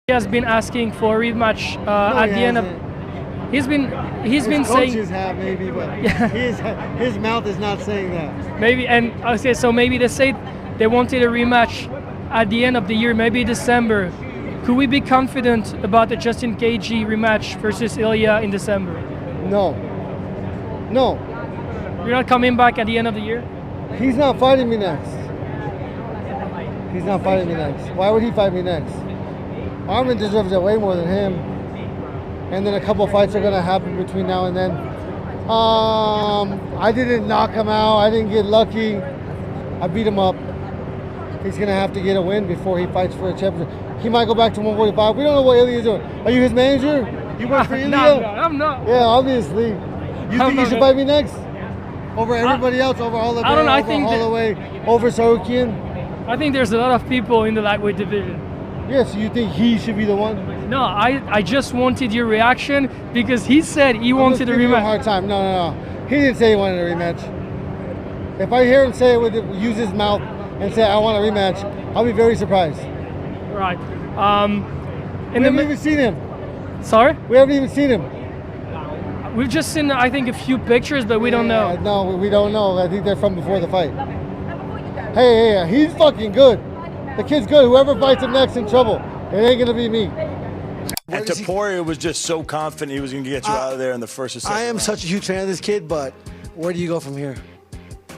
He has been asking for a rematch at the end of. He's been saying. Coaches have maybe, but his mouth is not saying that. Maybe, and okay, so maybe they say they wanted a rematch at the end of the year, maybe December. Could we be confident about the Justin Gaethje rematch versus Ilia in December? No. You're not coming back at the end of the year? He's not fighting me next. Why would he fight me next? Armin deserves it way more than him. And then a couple fights are gonna happen between now and then. I didn't knock him out. I didn't get lucky. I beat him up. He's gonna have to get a win before he fights for a championship. He might go back to 145. We don't know what Ilia is doing. Are you his manager? You work for Ilia? No, I'm not. Yeah, obviously. You think he should fight me next? Over everybody else, over Holloway, I don't know. over Sarukian? I think there's a lot of people in the lightweight division. Yeah, so you think he should be the one? No, I just wanted your reaction because he said he wanted a rematch. A hard time. No. He didn't say he wanted a rematch. If I hear him say it use his mouth and say I want a rematch, I'll be very surprised. Right. We haven't even seen him. Sorry? We haven't even seen him. We've just seen, I think, a few pictures, but we don't know. No, we don't know. I think they're from before the fight. Hey, he's fucking good. The kid's good. Whoever fights him next in trouble. It ain't gonna be me. And Topuria was just so confident he was going to get you out of there in the first or second I am round. such a huge fan of this kid, but where do you go from here?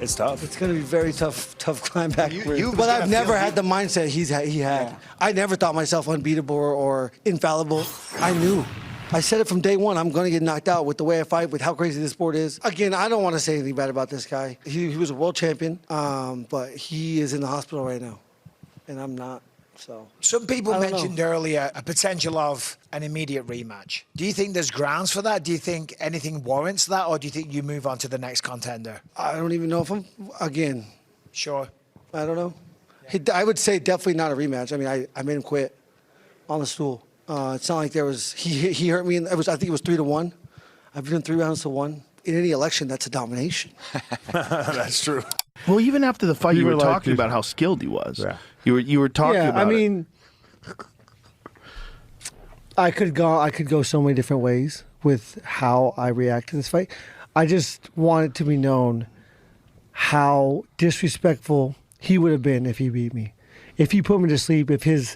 It's tough. It's going to be very tough climb back. But I've never had the mindset he had. Yeah. I never thought myself unbeatable or infallible. I knew. I said it from day one. I'm going to get knocked out with the way I fight, with how crazy this sport is. Again, I don't want to say anything bad about this guy. He was a world champion, but he is in the hospital right now, and I'm not. So some people mentioned earlier a potential of an immediate rematch. Do you think there's grounds for that? Do you think anything warrants that, or do you think you move on to the next contender? I don't even know if I'm, again. Sure. I don't know. Yeah. I would say definitely not a rematch. I mean, I made him quit on the stool. It's not like there was, he hurt me, I think it was 3-1. I've been in 3 rounds to 1. In any election, that's a domination. That's true. Well, even after the fight, you were talking about how skilled he was. Yeah. You were talking about I mean, I could go so many different ways with how I react to this fight. I just want it to be known how disrespectful he would have been if he beat me. If he put me to sleep, can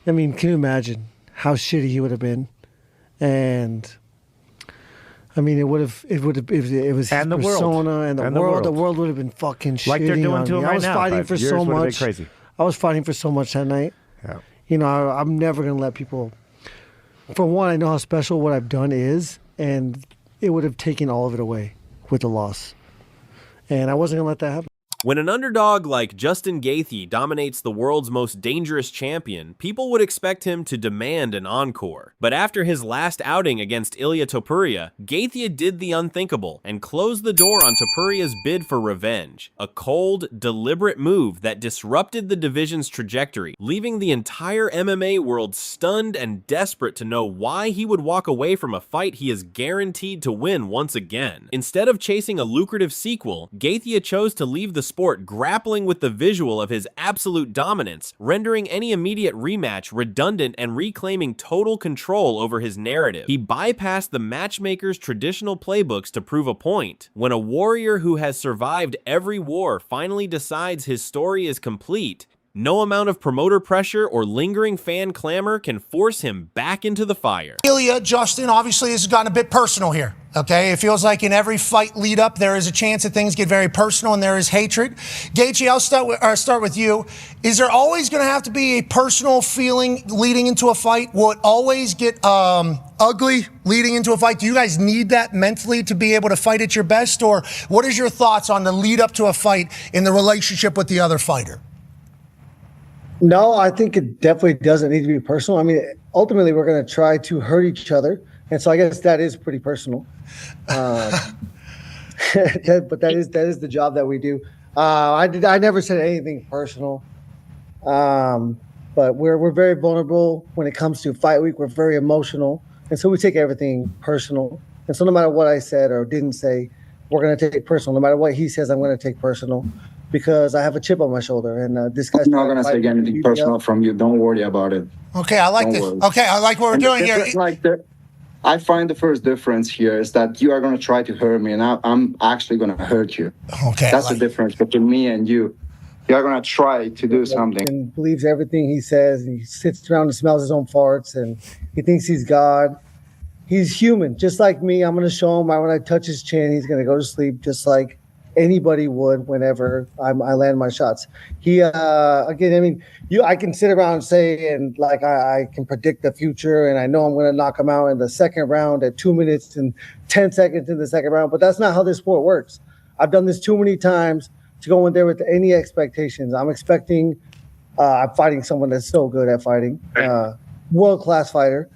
you imagine how shitty he would have been? And I mean, it was his persona and the world would have been fucking shitting like they're doing on to me. him right I was now, fighting for so much. Crazy. I was fighting for so much that night. Yeah. You know, I'm never gonna let people. For one, I know how special what I've done is, and it would have taken all of it away with the loss, and I wasn't gonna let that happen. When an underdog like Justin Gaethje dominates the world's most dangerous champion, people would expect him to demand an encore. But after his last outing against Ilia Topuria, Gaethje did the unthinkable and closed the door on Topuria's bid for revenge. A cold, deliberate move that disrupted the division's trajectory, leaving the entire MMA world stunned and desperate to know why he would walk away from a fight he is guaranteed to win once again. Instead of chasing a lucrative sequel, Gaethje chose to leave the sport grappling with the visual of his absolute dominance, rendering any immediate rematch redundant and reclaiming total control over his narrative. He bypassed the matchmaker's traditional playbooks to prove a point. When a warrior who has survived every war finally decides his story is complete, no amount of promoter pressure or lingering fan clamor can force him back into the fire. Ilia, Justin, obviously this has gotten a bit personal here, okay? It feels like in every fight lead up, there is a chance that things get very personal and there is hatred. Gaethje, I'll start with you. Is there always going to have to be a personal feeling leading into a fight? Will it always get ugly leading into a fight? Do you guys need that mentally to be able to fight at your best? Or what is your thoughts on the lead up to a fight in the relationship with the other fighter? No, I think it definitely doesn't need to be personal. I mean, ultimately, we're going to try to hurt each other. And so I guess that is pretty personal. But that is the job that we do. I never said anything personal. But we're very vulnerable when it comes to fight week. We're very emotional. And so we take everything personal. And so no matter what I said or didn't say, we're going to take it personal. No matter what he says, I'm going to take personal. because I have a chip on my shoulder, and this guy's I'm not gonna say anything personal from you. Don't worry about it. Okay, I like Don't this. worry. Okay, I like what we're doing here. I find the first difference here is that you are going to try to hurt me, and I'm actually going to hurt you. Okay, that's the difference between me and you. You are going to try to do something. And believes everything he says. And he sits around and smells his own farts, and he thinks he's God. He's human, just like me. I'm going to show him when I touch his chin, he's going to go to sleep just like anybody would whenever I land my shots. He again, I mean, I can sit around and say, and like I can predict the future, and I know I'm going to knock him out in the second round at 2 minutes and 10 seconds in the second round. But that's not how this sport works. I've done this too many times to go in there with any expectations. I'm expecting. I'm fighting someone that's so good at fighting, world-class fighter.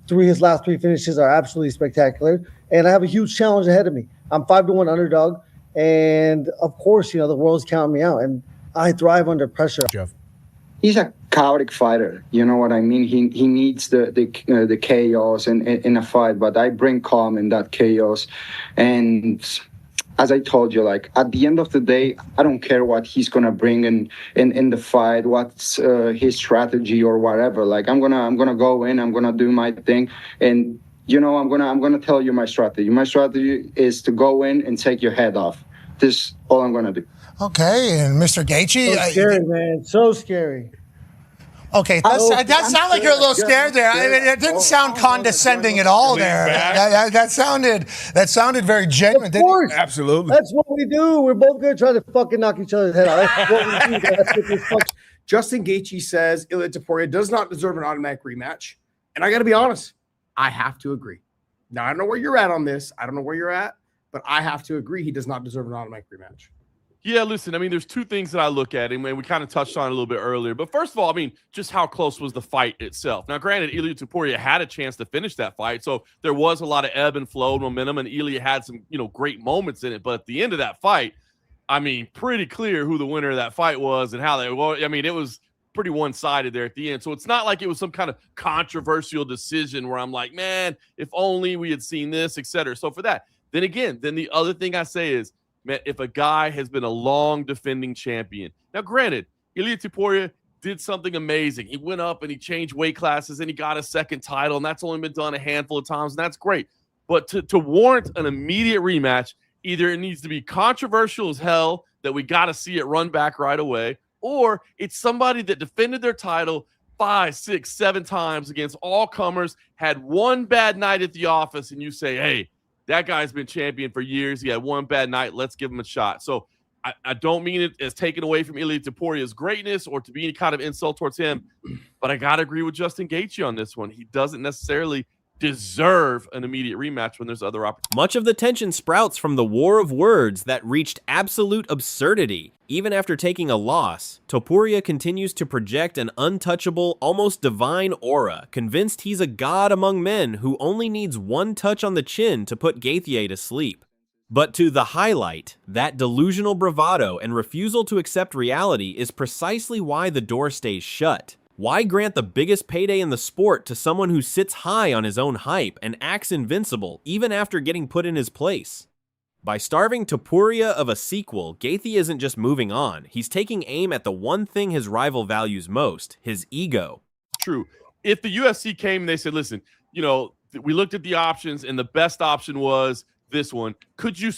His last 3 finishes are absolutely spectacular, and I have a huge challenge ahead of me. I'm 5-1 underdog, and of course, the world's counting me out, and I thrive under pressure. Jeff. He's a chaotic fighter. You know what I mean? He needs the chaos in a fight, but I bring calm in that chaos. And as I told you, like at the end of the day, I don't care what he's gonna bring in the fight, what's his strategy or whatever. Like I'm gonna go in, I'm gonna do my thing, and I'm gonna tell you my strategy. My strategy is to go in and take your head off. This is all I'm gonna do. Okay, and Mr. Gaethje. So scary, man. So scary. Okay, that sounded like you're a little scared there. I mean, it didn't sound condescending at all there. That sounded very genuine. Of course. Absolutely. That's what we do. We're both going to try to fucking knock each other's head off. That's what we do. That's what this fuck. Justin Gaethje says Ilia Topuria does not deserve an automatic rematch. And I got to be honest, I have to agree. Now, I don't know where you're at on this. I don't know where you're at, but I have to agree he does not deserve an automatic rematch. Yeah, listen, I mean, there's 2 things that I look at, and we kind of touched on it a little bit earlier. But first of all, I mean, just how close was the fight itself? Now, granted, Ilia Topuria had a chance to finish that fight, so there was a lot of ebb and flow momentum, and Ilia had some, great moments in it. But at the end of that fight, I mean, pretty clear who the winner of that fight was and how they were. I mean, it was pretty one-sided there at the end. So it's not like it was some kind of controversial decision where I'm like, man, if only we had seen this, et cetera. So for that, then the other thing I say is, man, if a guy has been a long defending champion. Now, granted, Ilia Topuria did something amazing. He went up and he changed weight classes and he got a second title, and that's only been done a handful of times, and that's great. But to warrant an immediate rematch, either it needs to be controversial as hell that we got to see it run back right away, or it's somebody that defended their title 5, 6, 7 times against all comers, had one bad night at the office, and you say, hey, that guy's been champion for years. He had one bad night. Let's give him a shot. So I don't mean it as taken away from Ilia Topuria's greatness or to be any kind of insult towards him, but I got to agree with Justin Gaethje on this one. He doesn't necessarily deserve an immediate rematch when there's other opportunities. Much of the tension sprouts from the war of words that reached absolute absurdity. Even after taking a loss, Topuria continues to project an untouchable, almost divine aura, convinced he's a god among men who only needs one touch on the chin to put Gaethje to sleep. But to the highlight, that delusional bravado and refusal to accept reality is precisely why the door stays shut. Why grant the biggest payday in the sport to someone who sits high on his own hype and acts invincible even after getting put in his place? By starving Topuria of a sequel, Gaethje isn't just moving on, he's taking aim at the one thing his rival values most, his ego. True. If the UFC came and they said, listen, we looked at the options and the best option was this one, could you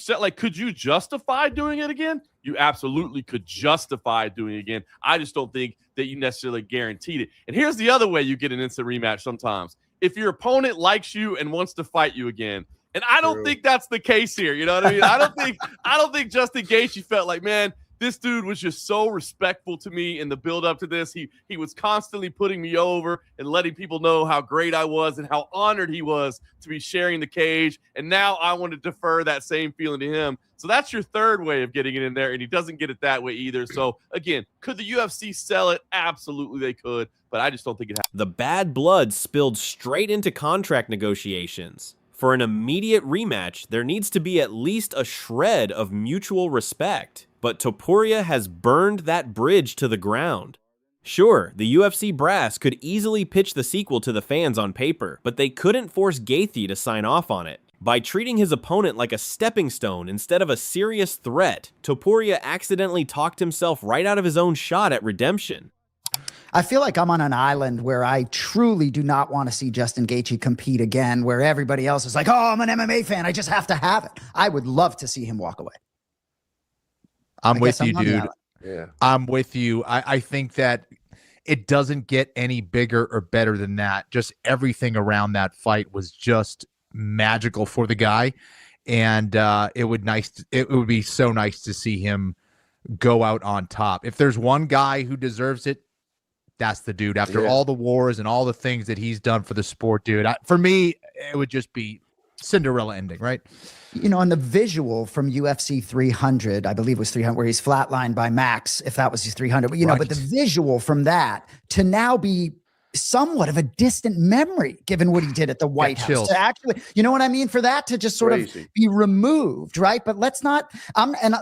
justify doing it again? You absolutely could justify doing it again. I just don't think that you necessarily guaranteed it. And here's the other way you get an instant rematch sometimes. If your opponent likes you and wants to fight you again, and I don't think that's the case here. You know what I mean? I don't think Justin Gaethje felt like, man, this dude was just so respectful to me in the build up to this. He was constantly putting me over and letting people know how great I was and how honored he was to be sharing the cage. And now I want to defer that same feeling to him. So that's your third way of getting it in there, and he doesn't get it that way either. So again, could the UFC sell it? Absolutely they could, but I just don't think it happened. The bad blood spilled straight into contract negotiations. For an immediate rematch, there needs to be at least a shred of mutual respect, but Topuria has burned that bridge to the ground. Sure, the UFC brass could easily pitch the sequel to the fans on paper, but they couldn't force Gaethje to sign off on it. By treating his opponent like a stepping stone instead of a serious threat, Topuria accidentally talked himself right out of his own shot at redemption. I feel like I'm on an island where I truly do not want to see Justin Gaethje compete again, where everybody else is like, oh, I'm an MMA fan, I just have to have it. I would love to see him walk away. I'm with you, dude. Yeah. I'm with you. I think that it doesn't get any bigger or better than that. Just everything around that fight was just magical for the guy. And it would be so nice to see him go out on top. If there's one guy who deserves it, that's the dude. After all the wars and all the things that he's done for the sport, dude. For me, it would just be Cinderella ending, right? You know, and the visual from UFC 300, I believe it was 300, where he's flatlined by Max, if that was his 300, but but the visual from that to now be somewhat of a distant memory, given what he did at the White House. To actually, you know what I mean? For that to just sort of be removed, right? But let's not,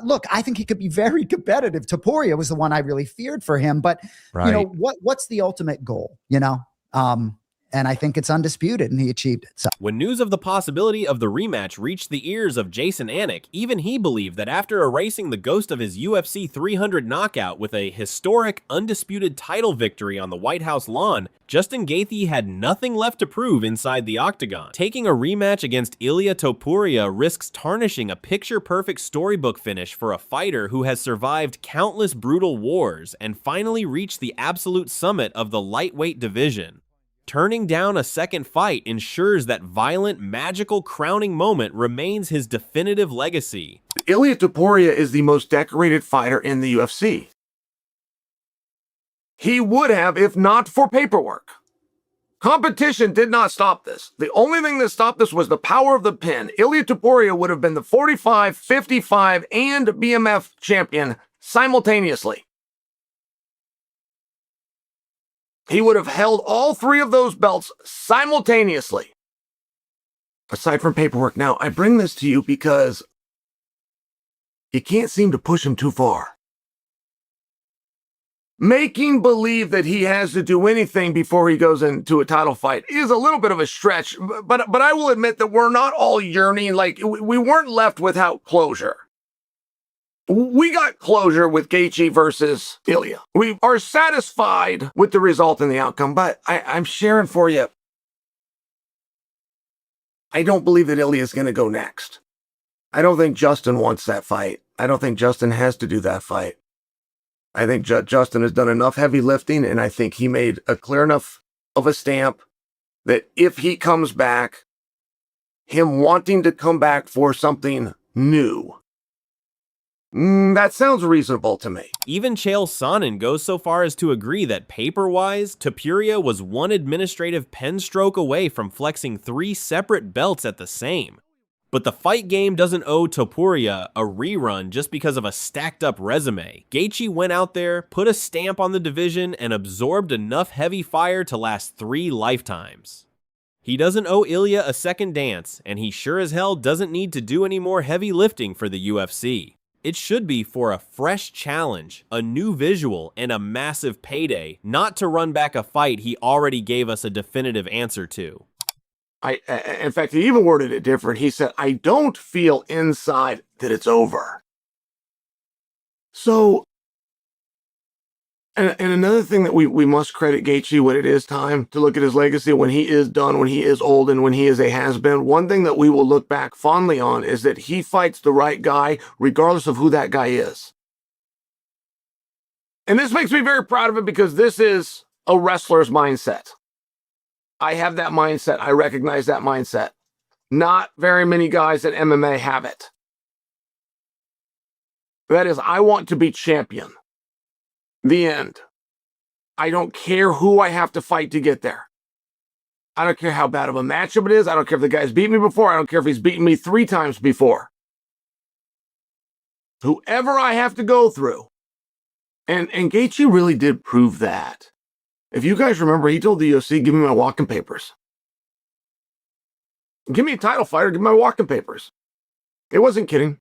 look, I think he could be very competitive. Topuria was the one I really feared for him, but you know, what's the ultimate goal, you know? And I think it's undisputed, and he achieved it. So. When news of the possibility of the rematch reached the ears of Jason Anik, even he believed that after erasing the ghost of his UFC 300 knockout with a historic, undisputed title victory on the White House lawn, Justin Gaethje had nothing left to prove inside the octagon. Taking a rematch against Ilia Topuria risks tarnishing a picture-perfect storybook finish for a fighter who has survived countless brutal wars and finally reached the absolute summit of the lightweight division. Turning down a second fight ensures that violent, magical crowning moment remains his definitive legacy. Ilia Topuria is the most decorated fighter in the UFC. He would have if not for paperwork. Competition did not stop this. The only thing that stopped this was the power of the pin. Ilia Topuria would have been the 45, 55, and BMF champion simultaneously. He would have held all three of those belts simultaneously. Aside from paperwork. Now, I bring this to you because you can't seem to push him too far. Making believe that he has to do anything before he goes into a title fight is a little bit of a stretch, but I will admit that we're not all yearning, like we weren't left without closure. We got closure with Gaethje versus Ilia. We are satisfied with the result and the outcome, but I'm sharing for you. I don't believe that Ilia is going to go next. I don't think Justin wants that fight. I don't think Justin has to do that fight. I think Justin has done enough heavy lifting, and I think he made a clear enough of a stamp that if he comes back, him wanting to come back for something new. That sounds reasonable to me. Even Chael Sonnen goes so far as to agree that paper-wise, Topuria was one administrative pen stroke away from flexing 3 separate belts at the same. But the fight game doesn't owe Topuria a rerun just because of a stacked-up resume. Gaethje went out there, put a stamp on the division, and absorbed enough heavy fire to last 3 lifetimes. He doesn't owe Ilia a second dance, and he sure as hell doesn't need to do any more heavy lifting for the UFC. It should be for a fresh challenge, a new visual, and a massive payday, not to run back a fight he already gave us a definitive answer to. In fact, he even worded it different. He said, I don't feel inside that it's over. So, and another thing that we must credit Gaethje when it is time to look at his legacy, when he is done, when he is old, and when he is a has-been, one thing that we will look back fondly on is that he fights the right guy regardless of who that guy is. And this makes me very proud of it because this is a wrestler's mindset. I have that mindset. I recognize that mindset. Not very many guys at MMA have it. That is, I want to be champion. The end. I don't care who I have to fight to get there. I don't care how bad of a matchup it is. I don't care if the guy's beat me before. I don't care if he's beaten me 3 times before. Whoever I have to go through. And Gaethje really did prove that. If you guys remember, he told the UFC, give me my walking papers. Give me a title fighter, give me my walking papers. It wasn't kidding.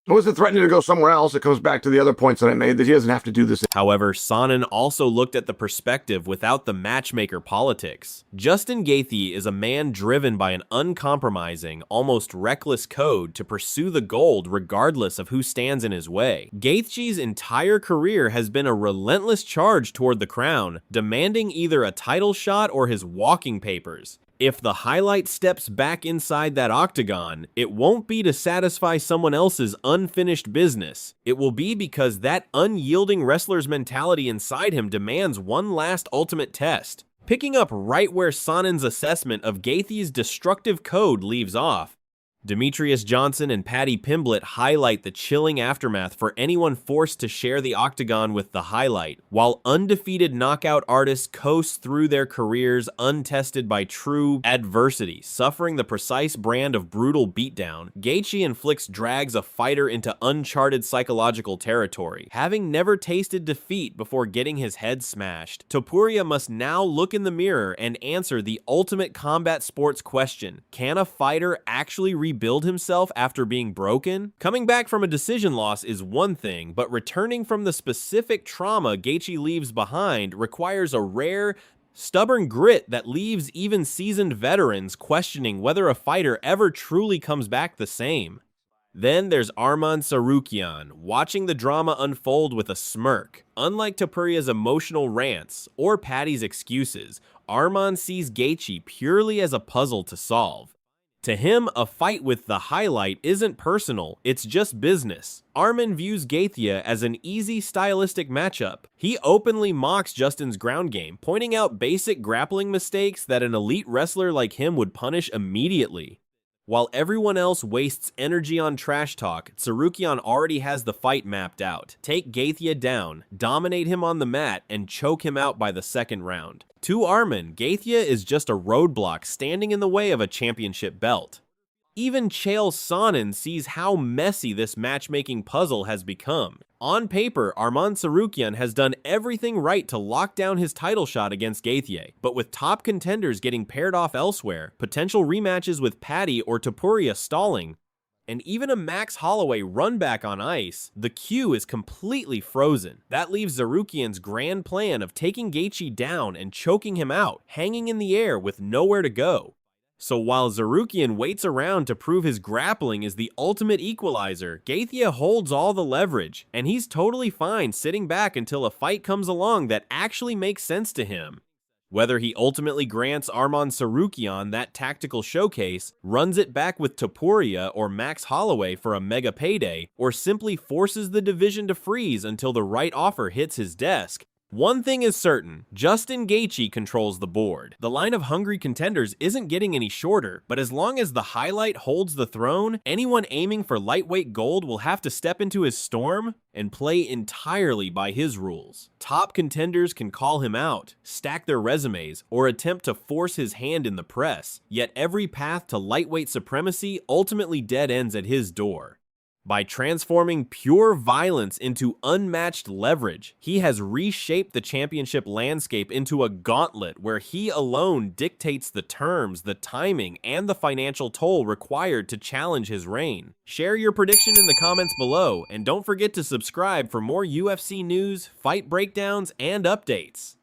I wasn't threatening to go somewhere else. It comes back to the other points that I made, that he doesn't have to do this. However, Sonnen also looked at the perspective without the matchmaker politics. Justin Gaethje is a man driven by an uncompromising, almost reckless code to pursue the gold regardless of who stands in his way. Gaethje's entire career has been a relentless charge toward the crown, demanding either a title shot or his walking papers. If the highlight steps back inside that octagon, it won't be to satisfy someone else's unfinished business. It will be because that unyielding wrestler's mentality inside him demands one last ultimate test. Picking up right where Sonnen's assessment of Gaethje's destructive code leaves off, Demetrius Johnson and Paddy Pimblett highlight the chilling aftermath for anyone forced to share the octagon with the highlight. While undefeated knockout artists coast through their careers untested by true adversity, suffering the precise brand of brutal beatdown, Gaethje inflicts drags a fighter into uncharted psychological territory. Having never tasted defeat before getting his head smashed, Topuria must now look in the mirror and answer the ultimate combat sports question: can a fighter actually rebuild himself after being broken? Coming back from a decision loss is one thing, but returning from the specific trauma Gaethje leaves behind requires a rare, stubborn grit that leaves even seasoned veterans questioning whether a fighter ever truly comes back the same. Then there's Arman Tsarukyan, watching the drama unfold with a smirk. Unlike Topuria's emotional rants or Paddy's excuses, Arman sees Gaethje purely as a puzzle to solve. To him, a fight with the highlight isn't personal, it's just business. Arman views Gaethje as an easy stylistic matchup. He openly mocks Justin's ground game, pointing out basic grappling mistakes that an elite wrestler like him would punish immediately. While everyone else wastes energy on trash talk, Tsarukyan already has the fight mapped out. Take Gaethje down, dominate him on the mat, and choke him out by the second round. To Arman, Gaethje is just a roadblock standing in the way of a championship belt. Even Chael Sonnen sees how messy this matchmaking puzzle has become. On paper, Arman Tsarukyan has done everything right to lock down his title shot against Gaethje, but with top contenders getting paired off elsewhere, potential rematches with Paddy or Topuria stalling, and even a Max Holloway run back on ice, the queue is completely frozen. That leaves Tsarukyan's grand plan of taking Gaethje down and choking him out, hanging in the air with nowhere to go. So while Tsarukyan waits around to prove his grappling is the ultimate equalizer, Gaethje holds all the leverage, and he's totally fine sitting back until a fight comes along that actually makes sense to him. Whether he ultimately grants Arman Tsarukyan that tactical showcase, runs it back with Topuria or Max Holloway for a mega payday, or simply forces the division to freeze until the right offer hits his desk, one thing is certain: Justin Gaethje controls the board. The line of hungry contenders isn't getting any shorter, but as long as the highlight holds the throne, anyone aiming for lightweight gold will have to step into his storm and play entirely by his rules. Top contenders can call him out, stack their resumes, or attempt to force his hand in the press, yet every path to lightweight supremacy ultimately dead ends at his door. By transforming pure violence into unmatched leverage, he has reshaped the championship landscape into a gauntlet where he alone dictates the terms, the timing, and the financial toll required to challenge his reign. Share your prediction in the comments below, and don't forget to subscribe for more UFC news, fight breakdowns, and updates.